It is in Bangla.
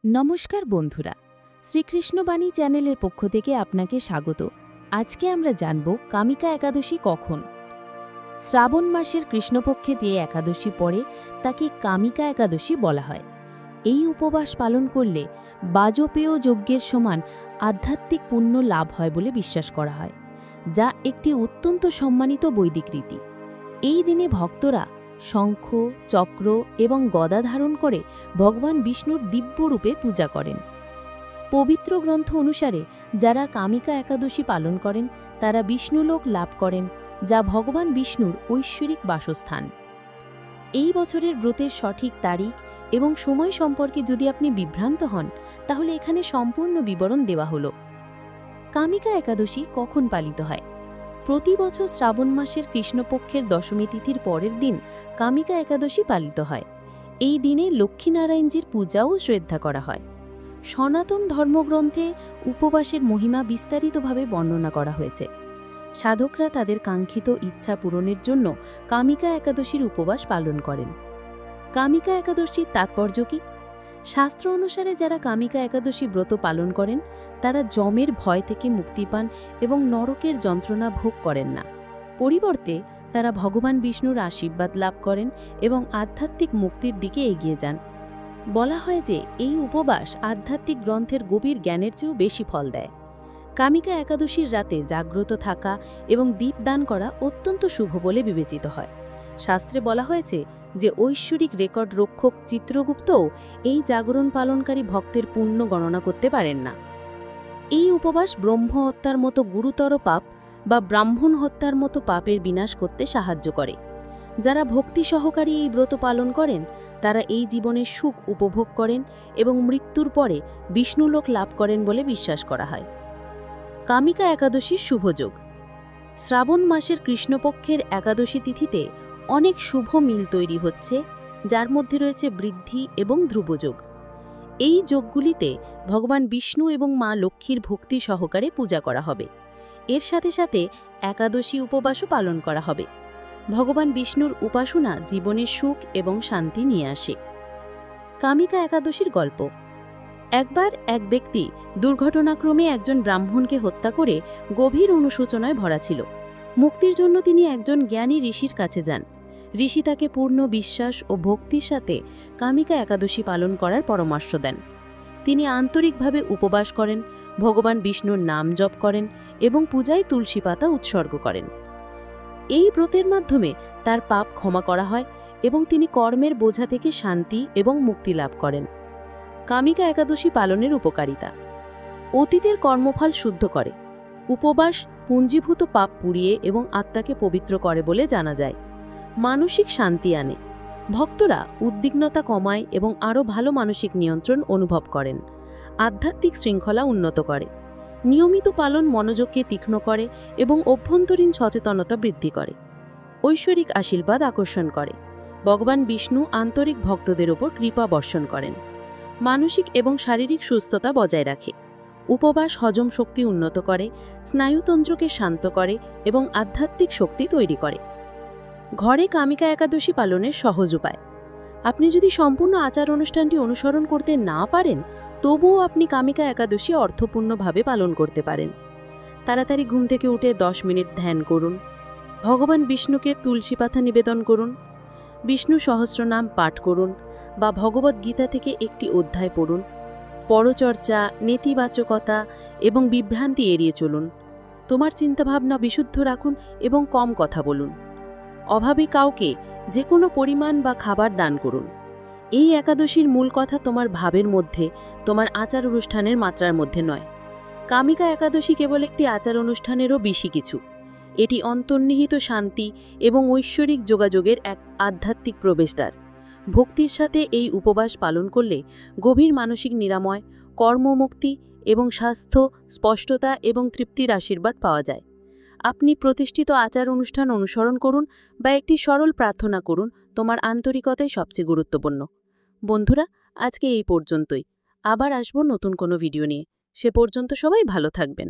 নমস্কার বন্ধুরা, শ্রীকৃষ্ণবাণী চ্যানেলের পক্ষ থেকে আপনাকে স্বাগত। আজকে আমরা জানব কামিকা একাদশী কখন। শ্রাবণ মাসের কৃষ্ণপক্ষে দিয়ে একাদশী পরে তাকে কামিকা একাদশী বলা হয়। এই উপবাস পালন করলে বাজপেয় যজ্ঞের সমান আধ্যাত্মিক পুণ্য লাভ হয় বলে বিশ্বাস করা হয়, যা একটি অত্যন্ত সম্মানিত বৈদিক রীতি। এই দিনে ভক্তরা শঙ্খ, চক্র এবং গদা ধারণ করে ভগবান বিষ্ণুর দিব্যরূপে পূজা করেন। পবিত্র গ্রন্থ অনুসারে যারা কামিকা একাদশী পালন করেন তারা বিষ্ণুলোক লাভ করেন, যা ভগবান বিষ্ণুর ঐশ্বরিক বাসস্থান। এই বছরের ব্রতের সঠিক তারিখ এবং সময় সম্পর্কে যদি আপনি বিভ্রান্ত হন, তাহলে এখানে সম্পূর্ণ বিবরণ দেওয়া হলো। কামিকা একাদশী কখন পালিত হয়? প্রতি বছর শ্রাবণ মাসের কৃষ্ণপক্ষের দশমী তিথির পরের দিন কামিকা একাদশী পালিত হয়। এই দিনে লক্ষ্মীনারায়ণজির পূজা ও শ্রদ্ধা করা হয়। সনাতন ধর্মগ্রন্থে উপবাসের মহিমা বিস্তারিতভাবে বর্ণনা করা হয়েছে। সাধকরা তাদের কাঙ্ক্ষিত ইচ্ছা পূরণের জন্য কামিকা একাদশীর উপবাস পালন করেন। কামিকা একাদশীর তাৎপর্য কি? শাস্ত্র অনুসারে যারা কামিকা একাদশী ব্রত পালন করেন তারা যমের ভয় থেকে মুক্তি পান এবং নরকের যন্ত্রণা ভোগ করেন না। পরিবর্তে তারা ভগবান বিষ্ণুর আশীর্বাদ লাভ করেন এবং আধ্যাত্মিক মুক্তির দিকে এগিয়ে যান। বলা হয় যে এই উপবাস আধ্যাত্মিক গ্রন্থের গভীর জ্ঞানের চেয়েও বেশি ফল দেয়। কামিকা একাদশীর রাতে জাগ্রত থাকা এবং দীপদান করা অত্যন্ত শুভ বলে বিবেচিত হয়। শাস্ত্রে বলা হয়েছে যে ঐশ্বরিক রেকর্ড রক্ষক চিত্রগুপ্তও এই জাগরণ পালনকারী ভক্তের পুণ্য গণনা করতে পারেন না। এই উপবাস ব্রহ্ম হত্যার মতো গুরুতর পাপ বা ব্রাহ্মণ হত্যার মতো পাপের বিনাশ করতে সাহায্য করে। যারা ভক্তি সহকারী এই ব্রত পালন করেন তারা এই জীবনের সুখ উপভোগ করেন এবং মৃত্যুর পরে বিষ্ণুলোক লাভ করেন বলে বিশ্বাস করা হয়। কামিকা একাদশীর শুভযোগ। শ্রাবণ মাসের কৃষ্ণপক্ষের একাদশী তিথিতে অনেক শুভ মিল তৈরি হচ্ছে, যার মধ্যে রয়েছে বৃদ্ধি এবং ধ্রুবযোগ। এই যোগগুলিতে ভগবান বিষ্ণু এবং মা লক্ষ্মীর ভক্তি সহকারে পূজা করা হবে। এর সাথে সাথে একাদশী উপবাসও পালন করা হবে। ভগবান বিষ্ণুর উপাসনা জীবনের সুখ এবং শান্তি নিয়ে আসে। কামিকা একাদশীর গল্প। একবার এক ব্যক্তি দুর্ঘটনাক্রমে একজন ব্রাহ্মণকে হত্যা করে গভীর অনুশোচনায় ভরা ছিল। মুক্তির জন্য তিনি একজন জ্ঞানী ঋষির কাছে যান। ঋষি তাকে পূর্ণ বিশ্বাস ও ভক্তির সাথে কামিকা একাদশী পালন করার পরামর্শ দেন। তিনি আন্তরিকভাবে উপবাস করেন, ভগবান বিষ্ণুর নাম জপ করেন এবং পূজায় তুলসী পাতা উৎসর্গ করেন। এই ব্রতের মাধ্যমে তার পাপ ক্ষমা করা হয় এবং তিনি কর্মের বোঝা থেকে শান্তি এবং মুক্তি লাভ করেন। কামিকা একাদশী পালনের উপকারিতা। অতীতের কর্মফল শুদ্ধ করে। উপবাস পুঞ্জীভূত পাপ পুড়িয়ে এবং আত্মাকে পবিত্র করে বলে জানা যায়। মানসিক শান্তি আনে। ভক্তরা উদ্বিগ্নতা কমায় এবং আরও ভালো মানসিক নিয়ন্ত্রণ অনুভব করেন। আধ্যাত্মিক শৃঙ্খলা উন্নত করে। নিয়মিত পালন মনোযোগকে তীক্ষ্ণ করে এবং অভ্যন্তরীণ সচেতনতা বৃদ্ধি করে। ঐশ্বরিক আশীর্বাদ আকর্ষণ করে। ভগবান বিষ্ণু আন্তরিক ভক্তদের ওপর কৃপা বর্ষণ করেন। মানসিক এবং শারীরিক সুস্থতা বজায় রাখে। উপবাস হজম শক্তি উন্নত করে, স্নায়ুতন্ত্রকে শান্ত করে এবং আধ্যাত্মিক শক্তি তৈরি করে। ঘরে কামিকা একাদশী পালনের সহজ উপায়। আপনি যদি সম্পূর্ণ আচার অনুষ্ঠানটি অনুসরণ করতে না পারেন, তবুও আপনি কামিকা একাদশী অর্থপূর্ণভাবে পালন করতে পারেন। তাড়াতাড়ি ঘুম থেকে উঠে 10 মিনিট ধ্যান করুন। ভগবান বিষ্ণুকে তুলসী পাতা নিবেদন করুন। বিষ্ণু সহস্রনাম পাঠ করুন বা ভগবদ্ গীতা থেকে একটি অধ্যায় পড়ুন। পরচর্চা, নেতিবাচকতা এবং বিভ্রান্তি এড়িয়ে চলুন। তোমার চিন্তাভাবনা বিশুদ্ধ রাখুন এবং কম কথা বলুন। অভাবে কাউকে যে কোনো পরিমাণ বা খাবার দান করুন। এই একাদশীর মূল কথা তোমার ভাবের মধ্যে, তোমার আচার অনুষ্ঠানের মাত্রার মধ্যে নয়। কামিকা একাদশী কেবল একটি আচার অনুষ্ঠানেরও বেশি কিছু। এটি অন্তর্নিহিত শান্তি এবং ঐশ্বরিক যোগাযোগের এক আধ্যাত্মিক প্রবেশদ্বার। ভক্তির সাথে এই উপবাস পালন করলে গভীর মানসিক নিরাময়, কর্মমুক্তি এবং স্বাস্থ্য, স্পষ্টতা এবং তৃপ্তির আশীর্বাদ পাওয়া যায়। আপনি প্রতিষ্ঠিত আচার অনুষ্ঠান অনুসরণ করুন বা একটি সরল প্রার্থনা করুন, তোমার আন্তরিকতাই সবচেয়ে গুরুত্বপূর্ণ। বন্ধুরা, আজকে এই পর্যন্তই। আবার আসব নতুন কোনো ভিডিও নিয়ে। সে পর্যন্ত সবাই ভালো থাকবেন।